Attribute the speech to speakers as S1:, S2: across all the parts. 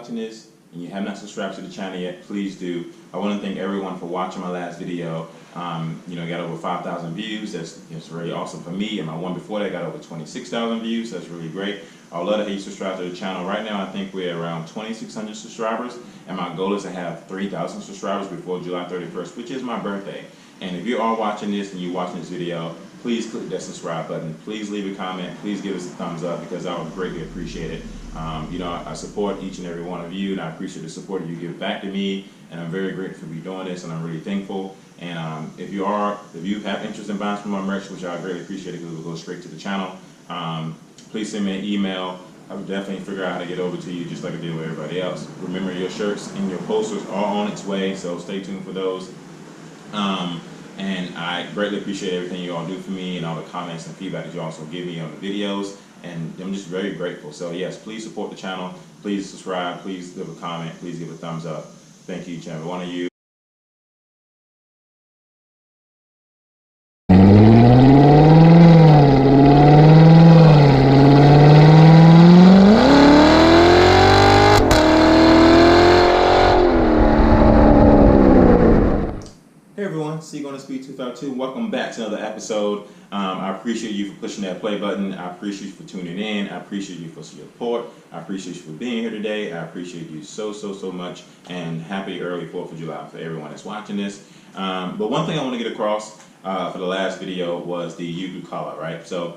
S1: watching this and you have not subscribed to the channel yet, please do. I want to thank everyone for watching my last video. Got over 5,000 views. That's really awesome for me. And my one before that got over 26,000 views. That's really great. I would love to have you subscribe to the channel. Right now, I think we're around 2,600 subscribers, and my goal is to have 3,000 subscribers before July 31st, which is my birthday. And if you are watching this and you're watching this video, please click that subscribe button. Please leave a comment. Please give us a thumbs up because I would greatly appreciate it. I support each and every one of you, and I appreciate the support that you give back to me. And I'm very grateful for you doing this, and I'm really thankful. And if you have interest in buying some more merch, which I greatly appreciate it because it will go straight to the channel, please send me an email. I will definitely figure out how to get over to you just like I did with everybody else. Remember, your shirts and your posters are on its way, so stay tuned for those. And I greatly appreciate everything you all do for me and all the comments and feedback that you also give me on the videos. And I'm just very grateful. So yes, please support the channel. Please subscribe. Please leave a comment. Please give a thumbs up. Thank you, each and every one of you. Speed 252. Welcome back to another episode. I appreciate you for pushing that play button. I appreciate you for tuning in. I appreciate you for your support. I appreciate you for being here today. I appreciate you so much, and happy early 4th of July for everyone that's watching this. But one thing I want to get across for the last video was the YouTube call out, right? So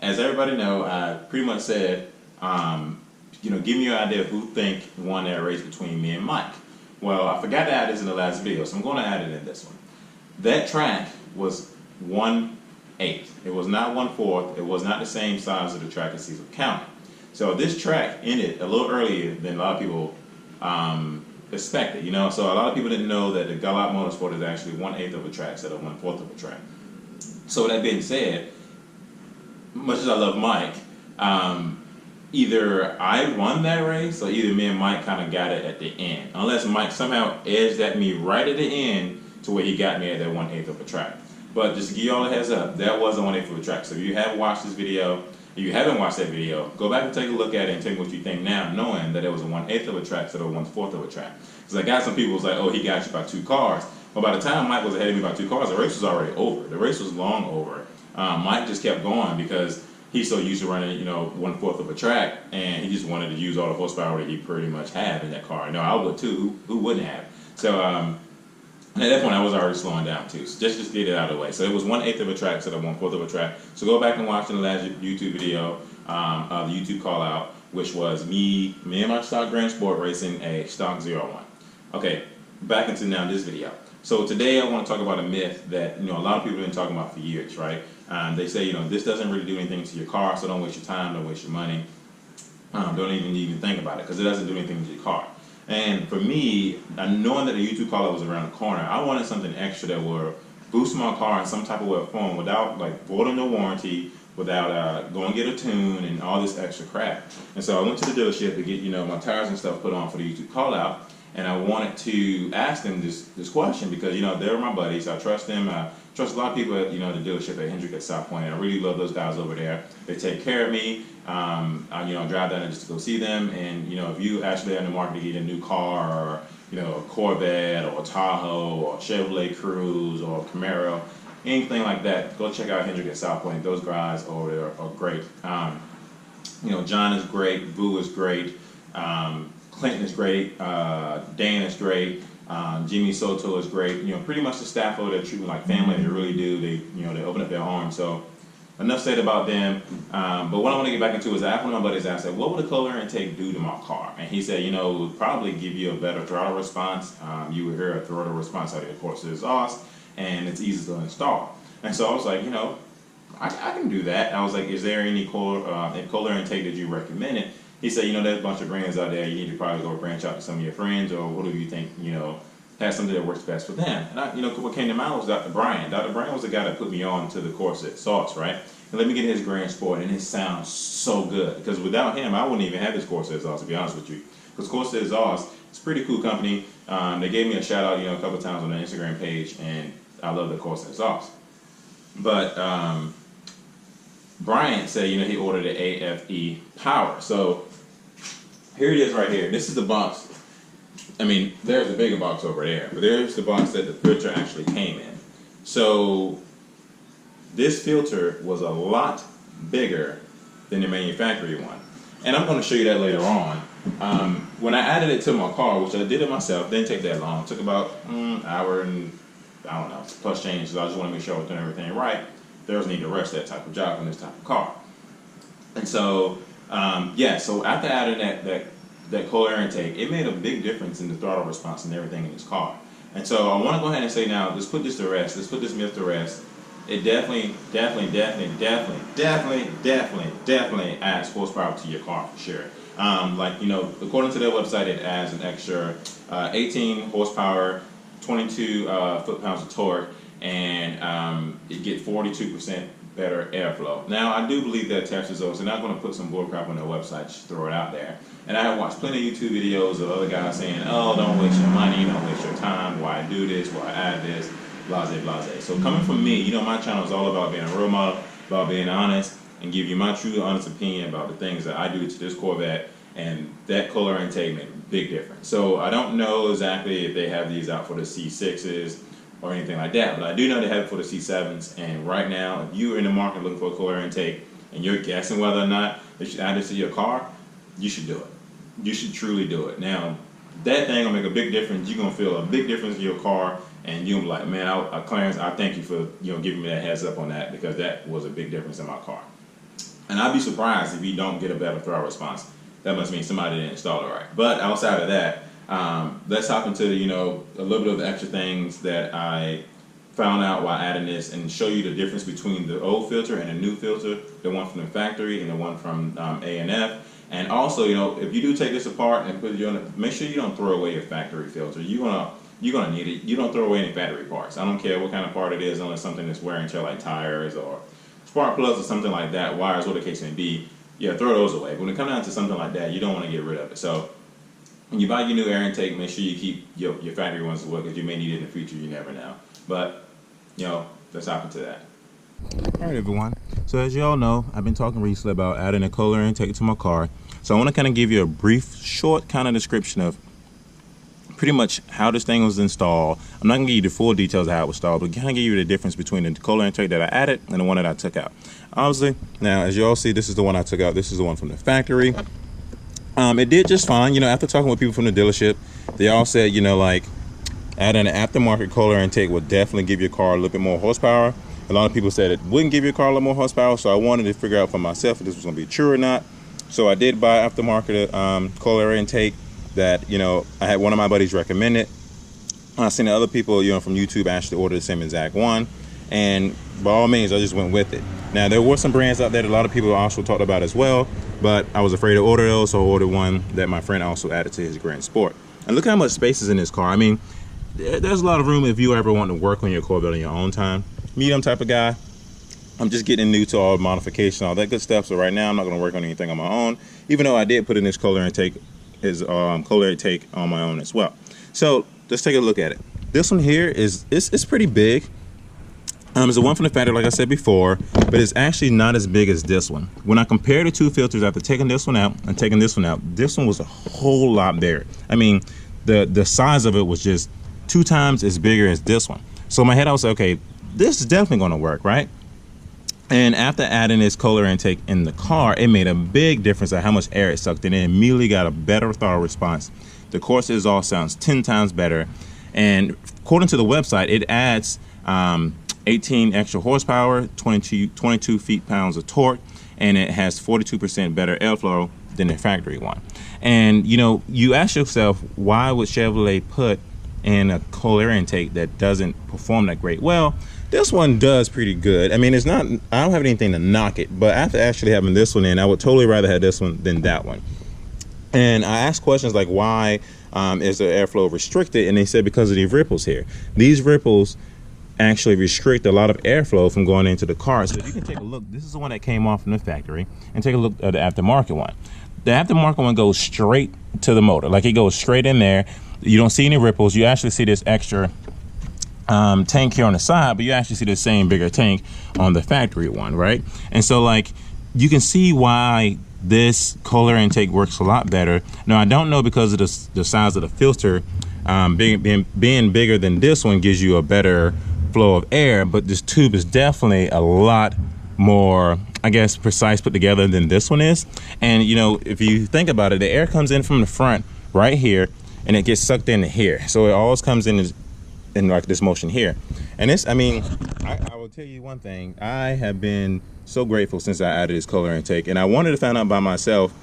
S1: as everybody know, I pretty much said, give me your idea of who think won that race between me and Mike. Well, I forgot to add this in the last video, so I'm going to add it in this one. That track was 1/8. It was not 1/4. It was not the same size of the track at C7 County. So this track ended a little earlier than a lot of people expected. So a lot of people didn't know that the Gallop Motorsport is actually 1/8 of a track instead of 1/4 of a track. So that being said, much as I love Mike, either I won that race or either me and Mike kind of got it at the end. Unless Mike somehow edged at me right at the end to where he got me at that 1/8 of a track. But just to give you all a heads up, that was a 1/8 of a track. So if you have watched this video, if you haven't watched that video, go back and take a look at it and tell me what you think now, knowing that it was a 1/8 of a track instead of 1/4 of a track. Because I got some people who was like, oh, he got you by 2 cars. Well, by the time Mike was ahead of me by 2 cars, the race was already over. The race was long over. Mike just kept going because he's so used to running, 1/4 of a track, and he just wanted to use all the horsepower that he pretty much had in that car. No, I would too. Who wouldn't have? So, at that point, I was already slowing down too. So just get it out of the way. So it was 1/8 of a track instead of 1/4 of a track. So go back and watch the last YouTube video, the YouTube call out, which was me and my stock Grand Sport racing a stock 01. Okay, back into now this video. So today I want to talk about a myth that a lot of people have been talking about for years, right? They say this doesn't really do anything to your car, so don't waste your time, don't waste your money, don't even think about it because it doesn't do anything to your car. And for me, knowing that the YouTube call-out was around the corner, I wanted something extra that would boost my car in some type of way of form without voiding the warranty, without going to get a tune and all this extra crap. And so I went to the dealership to get my tires and stuff put on for the YouTube call-out, and I wanted to ask them this question because they're my buddies. I trust them. I trust a lot of people at the dealership at Hendrick at South Point. I really love those guys over there. They take care of me. I drive down there just to go see them, and if you actually are in the market to get a new car, or a Corvette or a Tahoe or a Chevrolet Cruze or a Camaro, anything like that, go check out Hendrick at South Point. Those guys over there are great. John is great, Vu is great, Clinton is great, Dan is great, Jimmy Soto is great. Pretty much the staff over there treat me like family. They really do. They open up their arms. So enough said about them. But what I want to get back into is I asked one of my buddies, I said, what would a color intake do to my car? And he said, it would probably give you a better throttle response. You would hear a throttle response out of the Corsair exhaust, and it's easy to install. And so I was like, I can do that. I was like, is there any color intake that you recommended? He said, there's a bunch of brands out there. You need to probably go branch out to some of your friends, or what do you think, has something that works best for them. And what came to mind was Dr. Brian. Dr. Brian was the guy that put me on to the Corsair sauce, right? And let me get his Grand Sport, and it sounds so good. Because without him, I wouldn't even have this Corsair sauce, to be honest with you. Because Corsair sauce, it's a pretty cool company. They gave me a shout out, a couple times on their Instagram page, and I love the Corsair sauce. But Brian said, he ordered an AFE power. So here it is right here. This is the box. I mean, there's a bigger box over there, but there's the box that the filter actually came in. So this filter was a lot bigger than the manufacturer one. And I'm going to show you that later on. When I added it to my car, which I did it myself, didn't take that long. It took about an hour and, I don't know, plus change. So I just want to make sure I was doing everything right. There's need to rush that type of job on this type of car. And so, yeah, so after adding that cold air intake, it made a big difference in the throttle response and everything in this car. And so I want to go ahead and say now, let's put this to rest. Let's put this myth to rest. It definitely adds horsepower to your car for sure. Like, you know, according to their website, it adds an extra 18 horsepower, 22 foot-pounds of torque, and it gets 42% better airflow. Now, I do believe that test results, they're not going to put some bullcrap on their website, just throw it out there. And I have watched plenty of YouTube videos of other guys saying, oh, don't waste your money, don't waste your time, why do this, why add this, blase, blase. So coming from me, you know, my channel is all about being a role model, about being honest, and give you my true honest opinion about the things that I do to this Corvette, and that cold air intake made a big difference. So I don't know exactly if they have these out for the C6s or anything like that, but I do know they have it for the C7s, and right now, if you're in the market looking for a cold air intake, and you're guessing whether or not they should add this to your car, you should do it. You should truly do it. Now, that thing will make a big difference. You're gonna feel a big difference in your car, and you'll be like, man, Clarence, I thank you for, you know, giving me that heads up on that, because that was a big difference in my car. And I'd be surprised if you don't get a better throttle response. That must mean somebody didn't install it right. But outside of that, let's hop into, you know, a little bit of the extra things that I found out while adding this, and show you the difference between the old filter and the new filter, the one from the factory and the one from A&F. And also, you know, if you do take this apart and put it on, make sure you don't throw away your factory filter. You're gonna need it. You don't throw away any battery parts. I don't care what kind of part it is, unless something that's wear and tear like tires or spark plugs or something like that, wires, what the case may be. Yeah, throw those away. But when it comes down to something like that, you don't want to get rid of it. So when you buy your new air intake, make sure you keep your factory ones as well, because you may need it in the future. You never know. But, you know, let's hop into that. All right, everyone. So as you all know, I've been talking recently about adding a cold air intake to my car. So I want to kind of give you a brief, short kind of description of pretty much how this thing was installed. I'm not going to give you the full details of how it was installed, but kind of give you the difference between the cold air intake that I added and the one that I took out. Obviously, now as you all see, this is the one I took out. This is the one from the factory. It did just fine. You know, after talking with people from the dealership, they all said, you know, like adding an aftermarket cold air intake would definitely give your car a little bit more horsepower. A lot of people said it wouldn't give your car a little more horsepower, so I wanted to figure out for myself if this was going to be true or not. So I did buy aftermarket cold air intake that, you know, I had one of my buddies recommend it. I seen other people, you know, from YouTube actually order the same exact one, and by all means, I just went with it. Now, there were some brands out there that a lot of people also talked about as well, but I was afraid to order those, so I ordered one that my friend also added to his Grand Sport. And look how much space is in this car. I mean, there's a lot of room if you ever want to work on your Corvette on your own time. Me, I'm type of guy. I'm just getting new to all modification, all that good stuff. So right now, I'm not going to work on anything on my own, even though I did put in this cold air intake, cold air intake on my own as well. So let's take a look at it. This one here it's pretty big. It's the one from the factory, like I said before, but it's actually not as big as this one. When I compare the two filters after taking this one out and taking this one out, this one was a whole lot bigger. I mean, the size of it was just 2 times as bigger as this one. So in my head, I was like, okay, this is definitely going to work, right? And after adding this cold air intake in the car, it made a big difference at how much air it sucked in. It immediately got a better throttle response. The course exhaust sounds 10 times better. And according to the website, it adds 18 extra horsepower, 22 feet-pounds of torque, and it has 42% better airflow than the factory one. And, you know, you ask yourself, why would Chevrolet put in a cold air intake that doesn't perform that great? Well, this one does pretty good. I mean, it's not, I don't have anything to knock it, but after actually having this one in, I would totally rather have this one than that one. And I asked questions like, why is the airflow restricted? And they said because of these ripples here. These ripples actually restrict a lot of airflow from going into the car. So if you can take a look, this is the one that came off from the factory, and take a look at the aftermarket one. The aftermarket one goes straight to the motor, like it goes straight in there. You don't see any ripples. You actually see this extra tank here on the side, but you actually see the same bigger tank on the factory one, right? And so, like, you can see why this cold air intake works a lot better. Now I don't know, because of the size of the filter, being bigger than this one gives you a better flow of air, but this tube is definitely a lot more, I guess, precise put together than this one is. And you know, if you think about it, the air comes in from the front right here and it gets sucked into here, so it always comes in like this motion here. And this, I mean, I will tell you one thing, I have been so grateful since I added this cold air intake, and I wanted to find out by myself,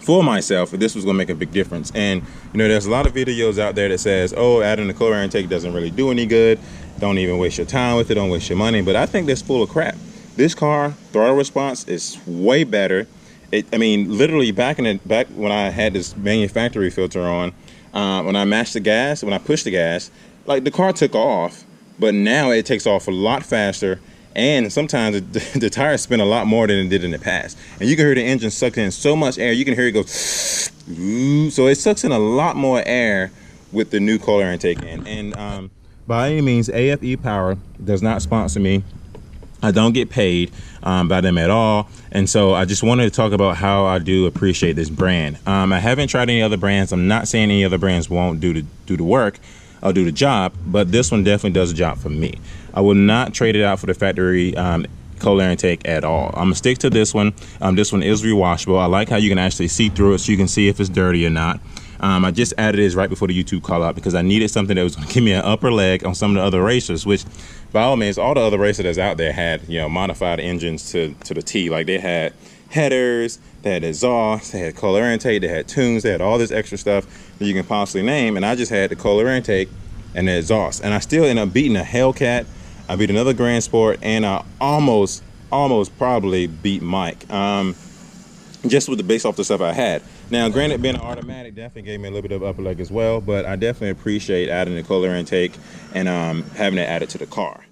S1: for myself, if this was gonna make a big difference. And you know, there's a lot of videos out there that says, oh, adding the cold air intake doesn't really do any good, don't even waste your time with it, don't waste your money. But I think that's full of crap. This car throttle response is way better. I mean, literally back when I had this manufacturer filter on, when I matched the gas, when I pushed the gas, like the car took off, but now it takes off a lot faster. And sometimes the tires spin a lot more than it did in the past. And you can hear the engine suck in so much air. You can hear it go, so it sucks in a lot more air with the new cold air intake in. And by any means, AFE Power does not sponsor me. I don't get paid by them at all. And so I just wanted to talk about how I do appreciate this brand. I haven't tried any other brands. I'm not saying any other brands won't do the work. I'll do the job, but this one definitely does the job for me. I will not trade it out for the factory cold air intake at all. I'm gonna stick to this one. This one is rewashable. I like how you can actually see through it, so you can see if it's dirty or not. I just added this right before the YouTube call out because I needed something that was gonna give me an upper leg on some of the other racers, which by all means, all the other racers that's out there had, you know, modified engines to the T. Like they had headers, they had exhaust, they had cold air intake, they had tunes, they had all this extra stuff that you can possibly name, and I just had the cold air intake and the exhaust. And I still ended up beating a Hellcat. I beat another Grand Sport, and I almost probably beat Mike, just with the base off the stuff I had. Now, granted, being an automatic definitely gave me a little bit of upper leg as well, but I definitely appreciate adding the cold air intake and having it added to the car.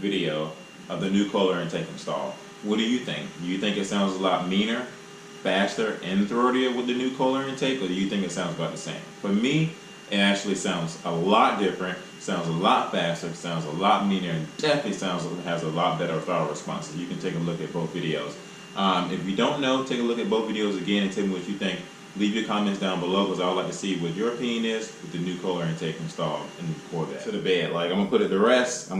S1: Video of the new cold air intake installed. What do you think? Do you think it sounds a lot meaner, faster, and throatier with the new cold air intake, or do you think it sounds about the same? For me, it actually sounds a lot different, sounds a lot faster, sounds a lot meaner, and definitely has a lot better throttle response. You can take a look at both videos. If you don't know, take a look at both videos again and tell me what you think. Leave your comments down below because I would like to see what your opinion is with the new cold air intake installed in the Corvette. To the bed, like I'm gonna put it to rest.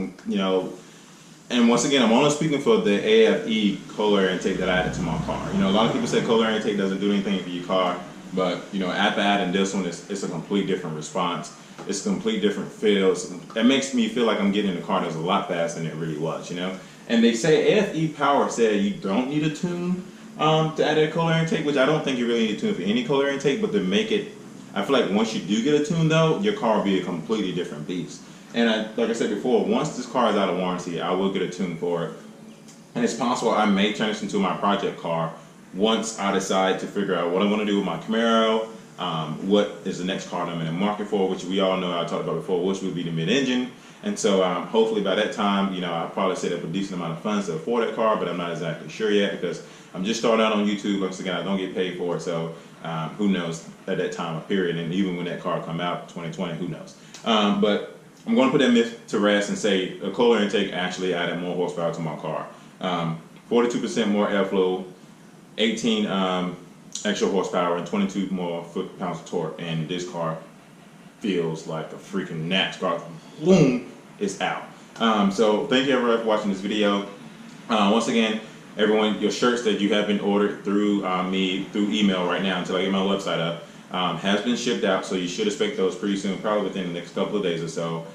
S1: And once again, I'm only speaking for the AFE cold air intake that I added to my car. You know, a lot of people say cold air intake doesn't do anything for your car, but you know, after adding this one, it's a complete different response. It's a complete different feel. It makes me feel like I'm getting in the car that's a lot faster than it really was, you know? And they say AFE Power said you don't need a tune to add a cold air intake, which I don't think you really need a tune for any cold air intake, but to make it, I feel like once you do get a tune though, your car will be a completely different beast. And like I said before, once this car is out of warranty, I will get a tune for it. And it's possible I may turn this into my project car once I decide to figure out what I want to do with my Camaro, what is the next car that I'm in the market for, which we all know I talked about before, which would be the mid-engine. And so hopefully by that time, you know, I'll probably set up a decent amount of funds to afford that car, but I'm not exactly sure yet because I'm just starting out on YouTube. Once again, I don't get paid for it, so who knows at that time of period, and even when that car come out, 2020, who knows. But I'm going to put that myth to rest and say a cold air intake actually added more horsepower to my car. 42% more airflow, 18 extra horsepower, and 22 more foot-pounds of torque. And this car feels like a freaking NASCAR. Boom, it's out. So thank you everyone for watching this video. Once again, everyone, your shirts that you have been ordered through me through email right now until I get my website up, has been shipped out, so you should expect those pretty soon, probably within the next couple of days or so.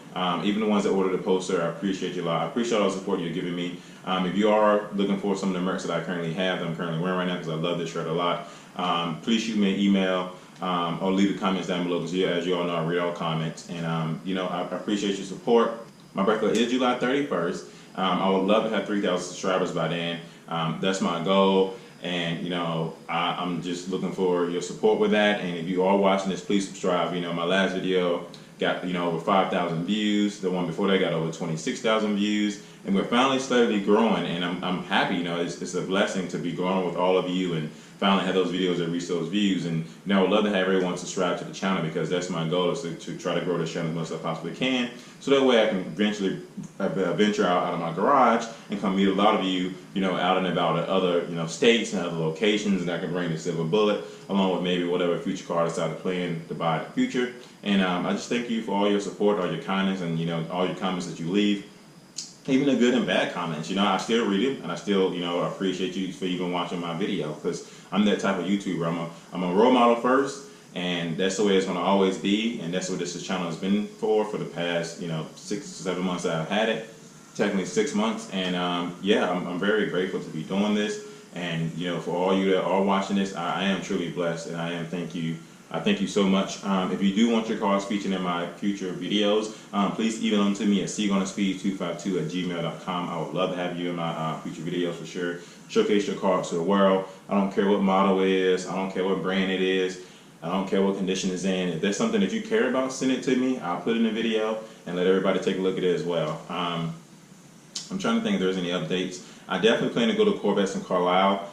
S1: Even the ones that ordered the poster, I appreciate you a lot. I appreciate all the support you're giving me. If you are looking for some of the merch that I currently have, that I'm currently wearing right now, because I love this shirt a lot, please shoot me an email or leave the comments down below, because as you all know, I read all comments. And I appreciate your support. My birthday is July 31st. I would love to have 3,000 subscribers by then. That's my goal. And I'm just looking for your support with that. And if you are watching this, please subscribe. My last video got over 5,000 views. The one before that got over 26,000 views. And we're finally steadily growing, and I'm happy. It's a blessing to be growing with all of you, and finally have those videos that reach those views. And I would love to have everyone subscribe to the channel, because that's my goal, is to try to grow this channel as much as I possibly can, so that way I can eventually venture out of my garage and come meet a lot of you, out and about at other states and other locations, and I can bring the silver bullet along with maybe whatever future car I decide to plan to buy in the future. And I just thank you for all your support, all your kindness, and all your comments that you leave. Even the good and bad comments, I still read them, and I still, appreciate you for even watching my video, because I'm that type of YouTuber. I'm a role model first, and that's the way it's going to always be, and that's what this channel has been for the past, 6 to 7 months that I've had it, technically 6 months, and yeah, I'm very grateful to be doing this, and for all you that are watching this, I am truly blessed, and I thank you so much. If you do want your cars featured in my future videos, please email them to me at cgonaspeed252@gmail.com. I would love to have you in my future videos for sure. Showcase your cars to the world. I don't care what model it is. I don't care what brand it is. I don't care what condition it's in. If there's something that you care about, send it to me. I'll put it in a video and let everybody take a look at it as well. I'm trying to think if there's any updates. I definitely plan to go to Corvettes in Carlisle.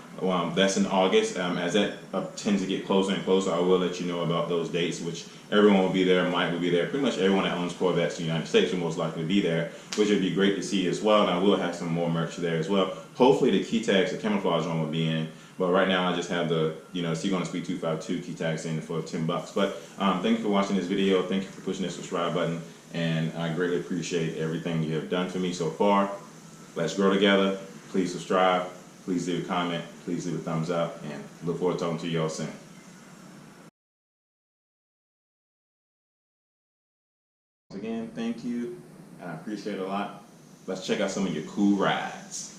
S1: That's in August. As that tends to get closer and closer, I will let you know about those dates, which everyone will be there. Mike will be there. Pretty much everyone that owns Corvettes in the United States will most likely be there, which would be great to see as well. And I will have some more merch there as well. Hopefully the key tags, the camouflage one will be in. But right now I just have the, C7 key tags in for $10. But thank you for watching this video. Thank you for pushing that subscribe button. And I greatly appreciate everything you have done for me so far. Let's grow together. Please subscribe. Please leave a comment. Please leave a thumbs up. And look forward to talking to you all soon. Once again, thank you. And I appreciate it a lot. Let's check out some of your cool rides.